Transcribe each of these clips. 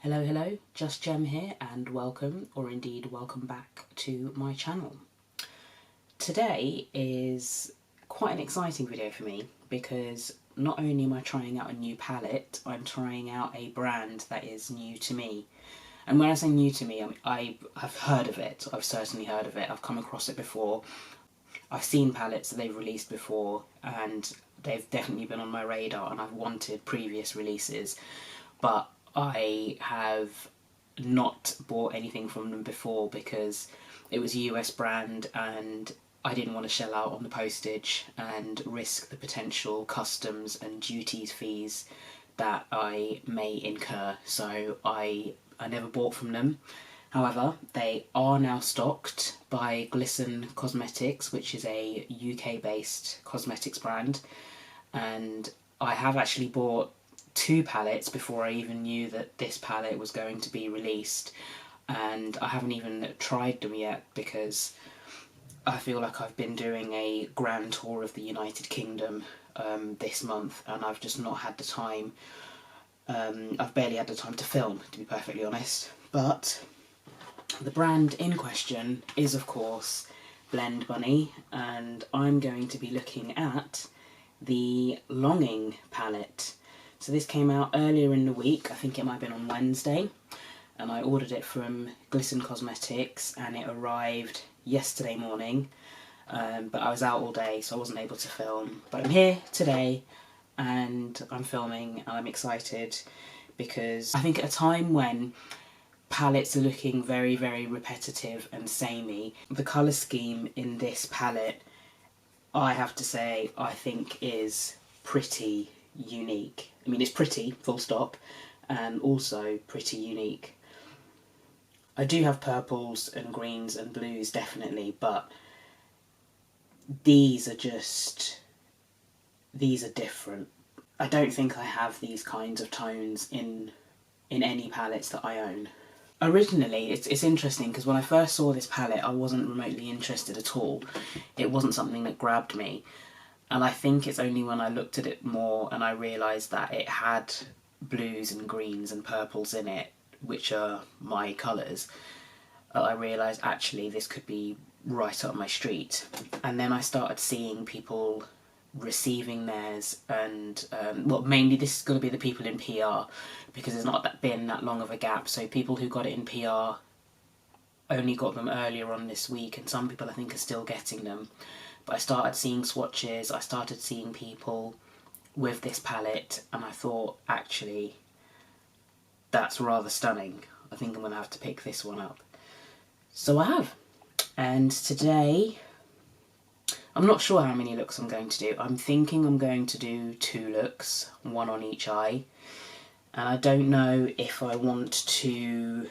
Hello, Just Gem here, and welcome, or indeed welcome back to my channel. Today is quite an exciting video for me because not only am I trying out a new palette, I'm trying out a brand that is new to me. And when I say new to me, I've heard of it, I've certainly heard of it, I've come across it before. I've seen palettes that they've released before and they've definitely been on my radar and I've wanted previous releases, but I have not bought anything from them before because it was a US brand and I didn't want to shell out on the postage and risk the potential customs and duties fees that I may incur, so I never bought from them. However, they are now stocked by Glisten Cosmetics, which is a UK based cosmetics brand, and I have actually bought 2 palettes before I even knew that this palette was going to be released, and I haven't even tried them yet because I feel like I've been doing a grand tour of the United Kingdom this month and I've just not had the time. I've barely had the time to film, to be perfectly honest. But the brand in question is of course Blend Bunny, and I'm going to be looking at the Longing palette. So this came out earlier in the week, I think it might have been on Wednesday, and I ordered it from Glisten Cosmetics and it arrived yesterday morning, but I was out all day so I wasn't able to film. But I'm here today and I'm filming and I'm excited because I think at a time when palettes are looking very, very repetitive and samey, the colour scheme in this palette, I have to say, I think is pretty unique. I mean, it's pretty, full stop, and also pretty unique. I do have purples and greens and blues, definitely, but these are different. I don't think I have these kinds of tones in any palettes that I own. Originally, it's interesting because when I first saw this palette, I wasn't remotely interested at all. It wasn't something that grabbed me. And I think it's only when I looked at it more and I realised that it had blues and greens and purples in it, which are my colours, I realised actually this could be right up my street. And then I started seeing people receiving theirs and, well, mainly this is going to be the people in PR because there's not been that long of a gap, so people who got it in PR only got them earlier on this week and some people I think are still getting them. But I started seeing swatches, I started seeing people with this palette, and I thought, actually, that's rather stunning. I think I'm going to have to pick this one up. So I have. And today, I'm not sure how many looks I'm going to do. I'm thinking I'm going to do 2 looks, 1 on each eye. And I don't know if I want to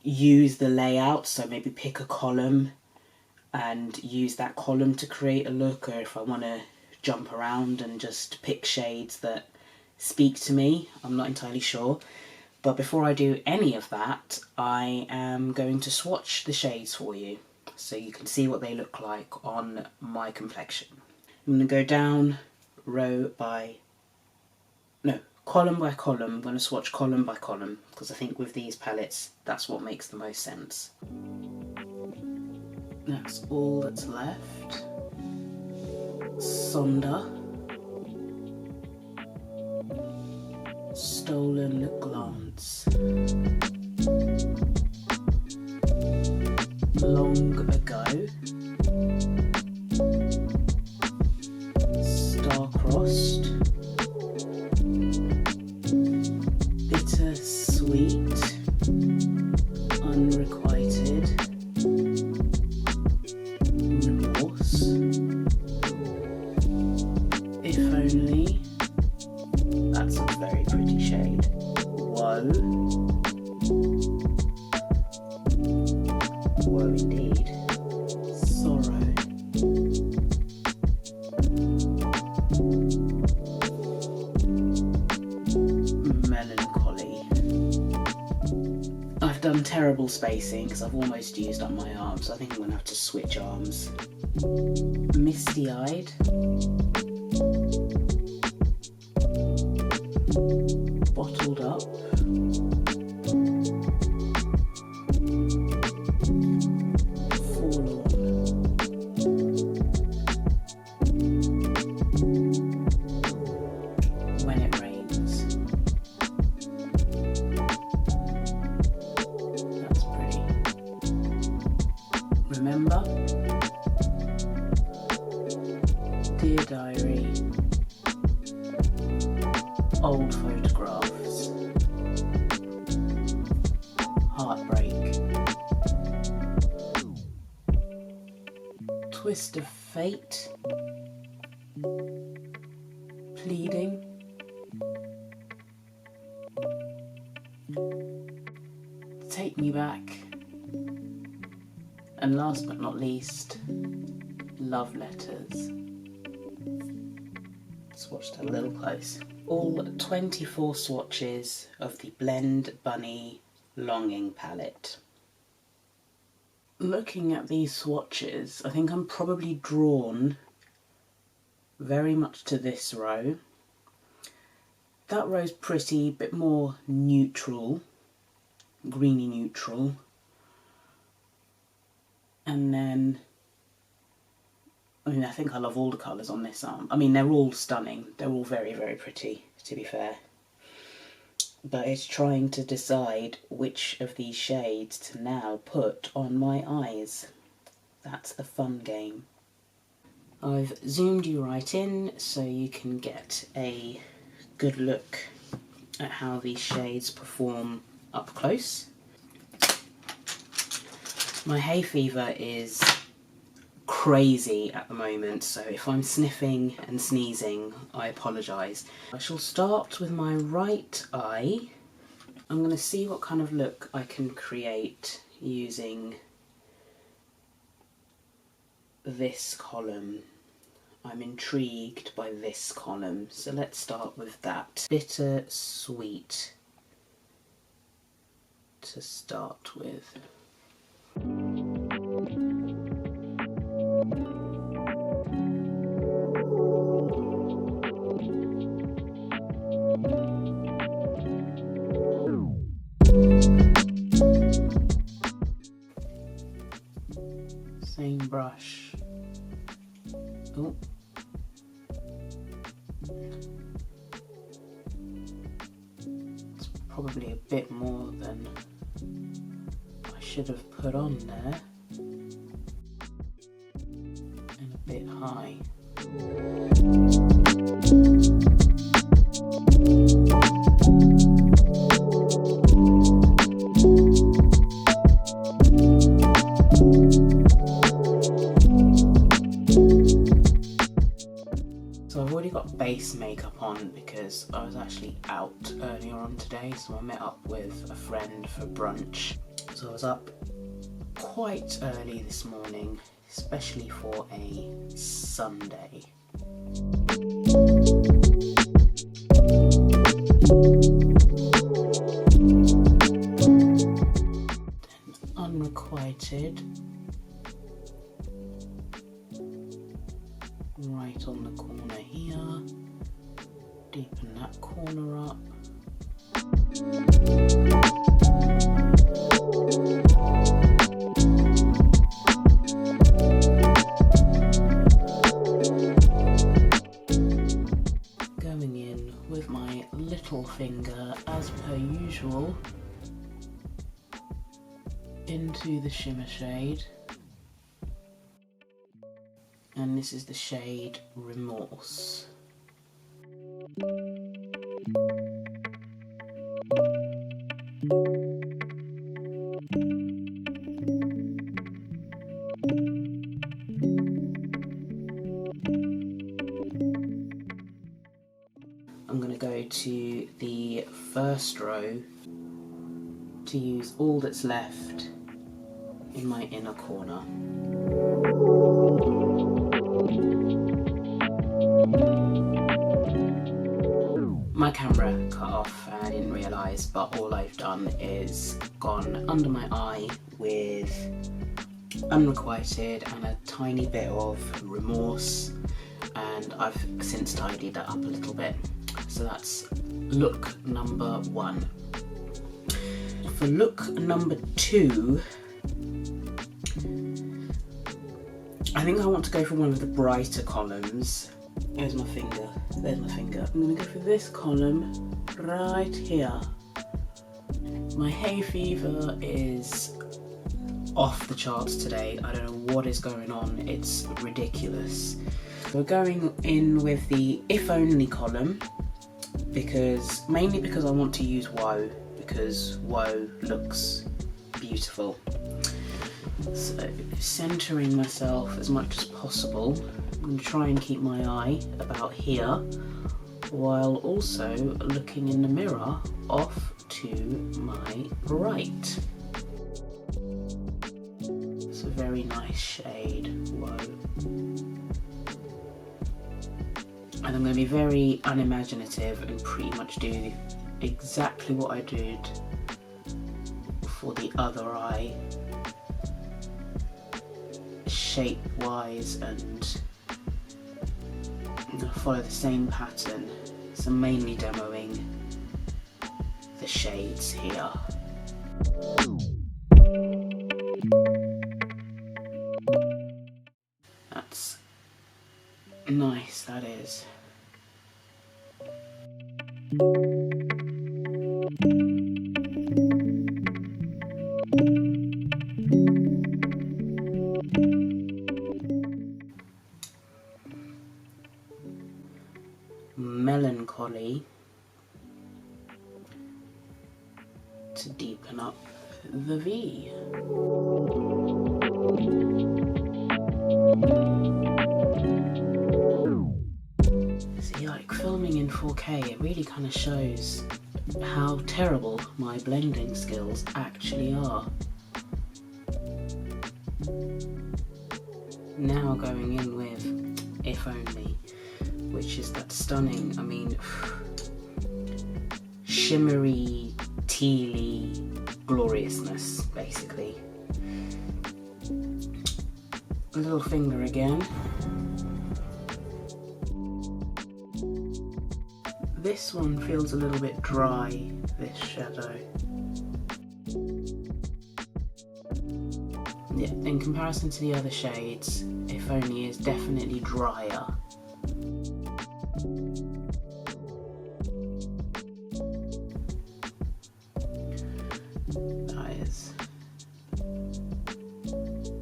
use the layout, so maybe pick a column and use that column to create a look, or if I want to jump around and just pick shades that speak to me. I'm not entirely sure. But before I do any of that, I am going to swatch the shades for you so you can see what they look like on my complexion. I'm going to go down column by column. I'm going to swatch column by column because I think with these palettes that's what makes the most sense. That's all that's left. Sonder, Stolen Glance, Long Ago, Star-Crossed, Bittersweet, Unrequited, Remorse, If Only, that's a very pretty shade, Woe, Woe indeed, Sorrow, Melancholy. I've done terrible spacing because I've almost used up my arms, so I think I'm going to have to switch arms. Misty-Eyed, bottled up. Forlorn. When it rains. That's pretty. Remember? Dear Diary. Old photographs. Heartbreak. Twist of fate. Pleading. Take me back. And last but not least, love letters. Swatched a little close. All 24 swatches of the Blend Bunny Longing palette. Looking at these swatches, I think I'm probably drawn very much to this row. That row's pretty, bit more neutral, greeny neutral. And then, I mean, I think I love all the colours on this arm. I mean, they're all stunning. They're all very, very pretty, to be fair. But it's trying to decide which of these shades to now put on my eyes. That's the fun game. I've zoomed you right in so you can get a good look at how these shades perform up close. My hay fever is crazy at the moment, so if I'm sniffing and sneezing, I apologise. I shall start with my right eye. I'm going to see what kind of look I can create using this column. I'm intrigued by this column, so let's start with that. Bitter Sweet to start with. Same brush. Oh. It's probably a bit more than I should have put on there. And a bit high. So I've already got base makeup on because I was actually out earlier on today, so I met up with a friend for brunch. So I was up quite early this morning, especially for a Sunday. Then unrequited. Right on the corner here, deepen that corner up. Going in with my little finger, as per usual, into the shimmer shade. And this is the shade Remorse. I'm going to go to the first row to use all that's left in my inner corner. My camera cut off and I didn't realise, but all I've done is gone under my eye with unrequited and a tiny bit of Remorse, and I've since tidied that up a little bit. So that's look number 1. For look number 2, I think I want to go for one of the brighter columns. There's my finger, there's my finger. I'm going to go for this column right here. My hay fever is off the charts today. I don't know what is going on, it's ridiculous. We're going in with the If Only column, mainly because I want to use Woe, because Woe looks beautiful. So centering myself as much as possible. I'm going to try and keep my eye about here, while also looking in the mirror off to my right. It's a very nice shade, Woe. And I'm going to be very unimaginative and pretty much do exactly what I did for the other eye, shape wise, and follow the same pattern. So mainly demoing the shades here. That's nice, that is. Melancholy to deepen up the V. See, like filming in 4K, it really kind of shows how terrible my blending skills actually are. Now going in with If Only, which is that stunning, I mean, shimmery, tealy gloriousness, basically. Little finger again. This one feels a little bit dry, this shadow. Yeah, in comparison to the other shades, If Only is definitely drier.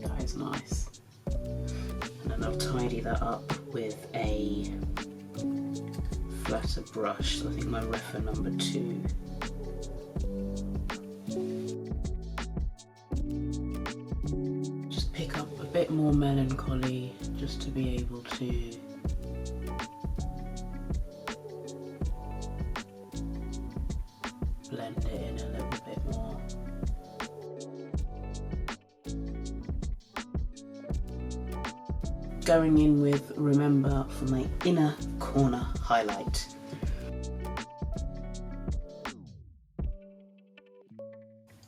That is nice. And then I'll tidy that up with a flatter brush. So I think my refer number 2. Just pick up a bit more melancholy just to be able to blend it in a little bit more. Going in with Remember for my inner corner highlight.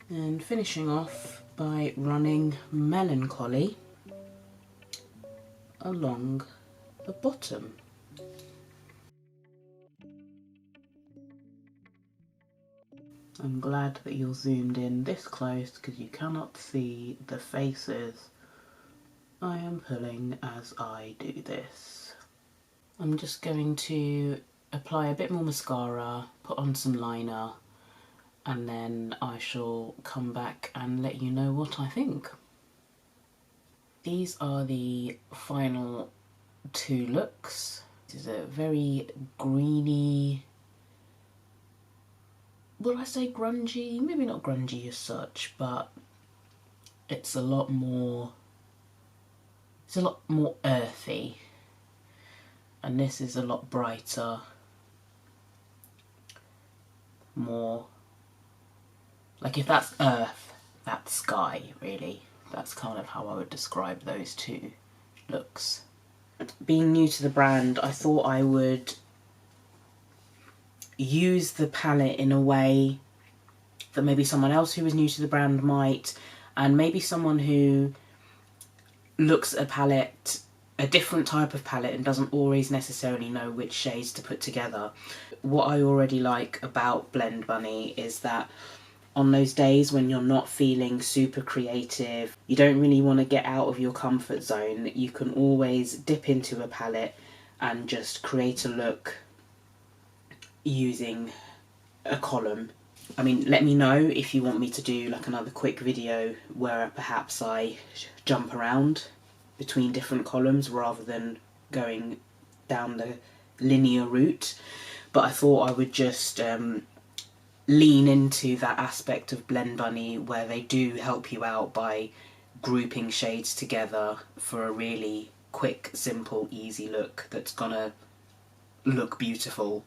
And finishing off by running Melancholy along the bottom. I'm glad that you're zoomed in this close because you cannot see the faces I am pulling as I do this. I'm just going to apply a bit more mascara, put on some liner, and then I shall come back and let you know what I think. These are the final 2 looks. This is a very greeny, will I say grungy? Maybe not grungy as such, but it's a lot more earthy, and this is a lot brighter, more like, if that's earth, that's sky, really. That's kind of how I would describe those 2 looks. Being new to the brand, I thought I would use the palette in a way that maybe someone else who was new to the brand might, and maybe someone who looks at a palette a different type of palette and doesn't always necessarily know which shades to put together. What I already like about Blend Bunny is that on those days when you're not feeling super creative, you don't really want to get out of your comfort zone, you can always dip into a palette and just create a look using a column. I mean, let me know if you want me to do like another quick video where perhaps I jump around between different columns rather than going down the linear route. But I thought I would just lean into that aspect of Blend Bunny where they do help you out by grouping shades together for a really quick, simple, easy look that's gonna look beautiful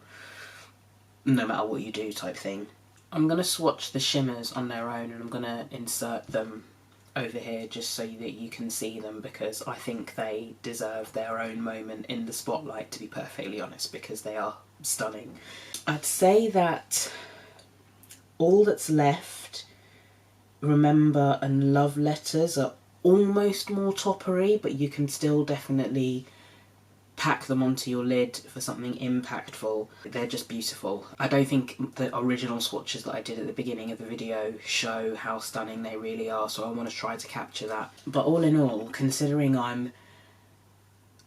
no matter what you do type thing. I'm gonna swatch the shimmers on their own and I'm gonna insert them over here just so that you can see them, because I think they deserve their own moment in the spotlight, to be perfectly honest, because they are stunning. I'd say that all that's left, Remember and Love Letters, are almost more toppery, but you can still definitely pack them onto your lid for something impactful. They're just beautiful. I don't think the original swatches that I did at the beginning of the video show how stunning they really are, so I want to try to capture that. But all in all, considering I'm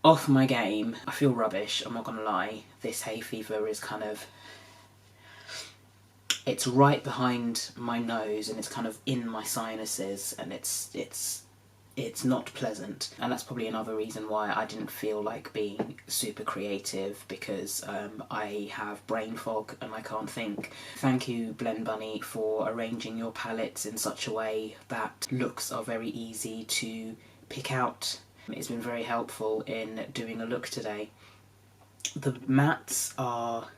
off my game, I feel rubbish, I'm not gonna lie. This hay fever is kind of, it's right behind my nose and it's kind of in my sinuses, and it's not pleasant, and that's probably another reason why I didn't feel like being super creative, because I have brain fog and I can't think. Thank you, Blend Bunny, for arranging your palettes in such a way that looks are very easy to pick out. It's been very helpful in doing a look today. The mattes are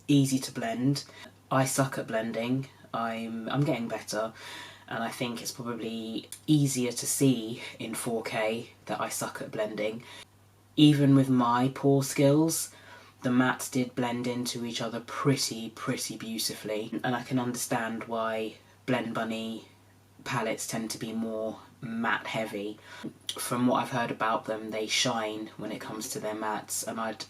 easy to blend. I suck at blending. I'm getting better. And I think it's probably easier to see in 4K that I suck at blending. Even with my poor skills, the mattes did blend into each other pretty beautifully. And I can understand why Blend Bunny palettes tend to be more matte heavy. From what I've heard about them, they shine when it comes to their mattes, and I'd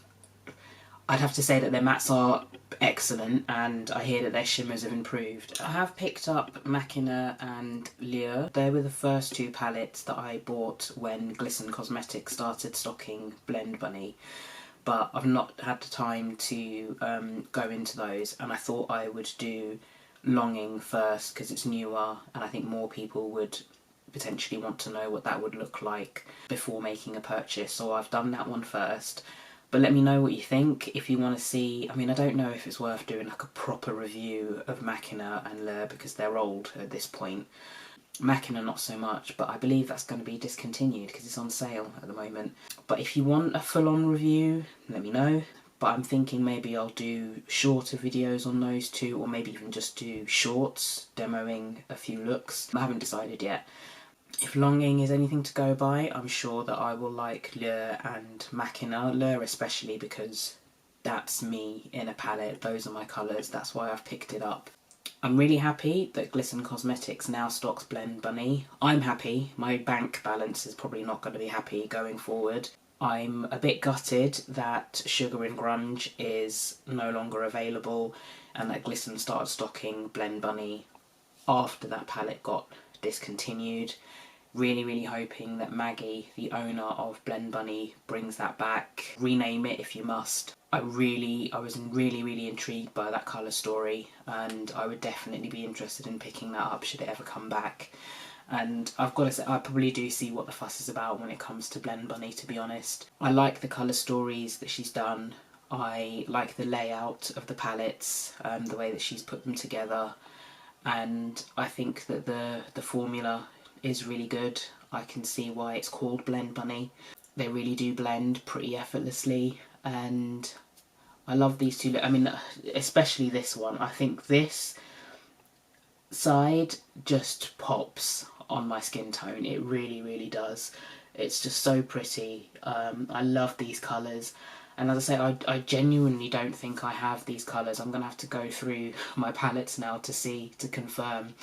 have to say that their mattes are excellent, and I hear that their shimmers have improved. I have picked up Machina and Lure. They were the first two palettes that I bought when Glisten Cosmetics started stocking Blend Bunny, but I've not had the time to go into those, and I thought I would do Longing first because it's newer and I think more people would potentially want to know what that would look like before making a purchase, so I've done that one first. But let me know what you think, if you want to see. I mean, I don't know if it's worth doing like a proper review of Machina and Lure because they're old at this point. Machina not so much, but I believe that's going to be discontinued because it's on sale at the moment. But if you want a full-on review, let me know. But I'm thinking maybe I'll do shorter videos on those two, or maybe even just do shorts demoing a few looks. I haven't decided yet. If Longing is anything to go by, I'm sure that I will like Lure and Machina. Lure especially because that's me in a palette, those are my colours, that's why I've picked it up. I'm really happy that Glisten Cosmetics now stocks Blend Bunny. I'm happy, my bank balance is probably not going to be happy going forward. I'm a bit gutted that Sugar and Grunge is no longer available and that Glisten started stocking Blend Bunny after that palette got discontinued. Really hoping that Maggie, the owner of Blend Bunny, brings that back. Rename it if you must. I was really intrigued by that colour story, and I would definitely be interested in picking that up should it ever come back. And I've got to say, I probably do see what the fuss is about when it comes to Blend Bunny, to be honest. I like the colour stories that she's done. I like the layout of the palettes, the way that she's put them together, and I think that the formula is really good. I can see why it's called Blend Bunny. They really do blend pretty effortlessly, and I love these two. I mean, especially this one. I think this side just pops on my skin tone. It really does. It's just so pretty. I love these colours, and as I say, I genuinely don't think I have these colours. I'm gonna have to go through my palettes now to confirm,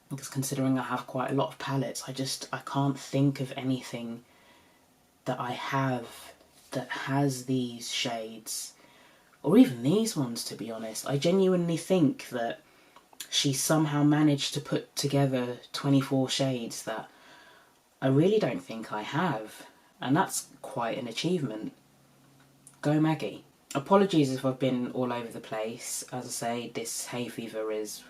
because considering I have quite a lot of palettes, I can't think of anything that I have that has these shades, or even these ones, to be honest. I genuinely think that she somehow managed to put together 24 shades that I really don't think I have, and that's quite an achievement. Go Maggie. Apologies if I've been all over the place. As I say, this hay fever is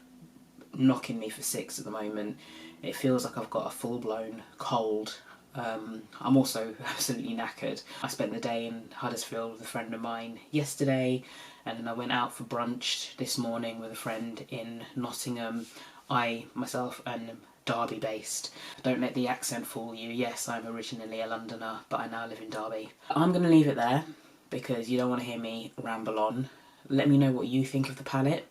knocking me for six at the moment. It feels like I've got a full-blown cold. I'm also absolutely knackered. I spent the day in Huddersfield with a friend of mine yesterday, and then I went out for brunch this morning with a friend in Nottingham. I myself am Derby based. Don't let the accent fool you. Yes, I'm originally a Londoner, but I now live in Derby. I'm going to leave it there because you don't want to hear me ramble on. Let me know what you think of the palette.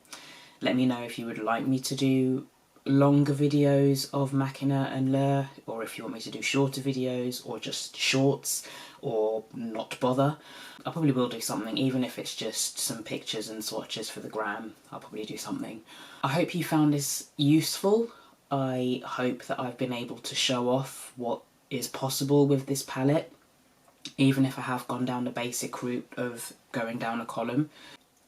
Let me know if you would like me to do longer videos of Machina and Lure, or if you want me to do shorter videos, or just shorts, or not bother. I probably will do something, even if it's just some pictures and swatches for the gram. I'll probably do something. I hope you found this useful. I hope that I've been able to show off what is possible with this palette, even if I have gone down the basic route of going down a column.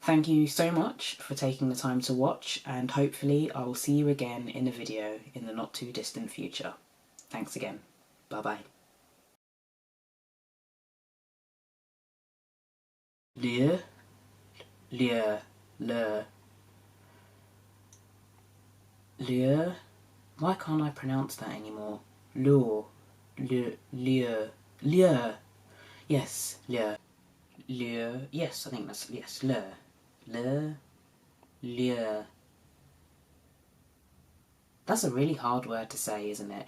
Thank you so much for taking the time to watch, and hopefully I will see you again in a video in the not too distant future. Thanks again. Bye bye. Lure, lure, lure, lure. Why can't I pronounce that anymore? Lure, lure, lure, lure. Yes, lure, lure. Yes, I think that's, yes, lure, lure, lure. That's a really hard word to say, isn't it?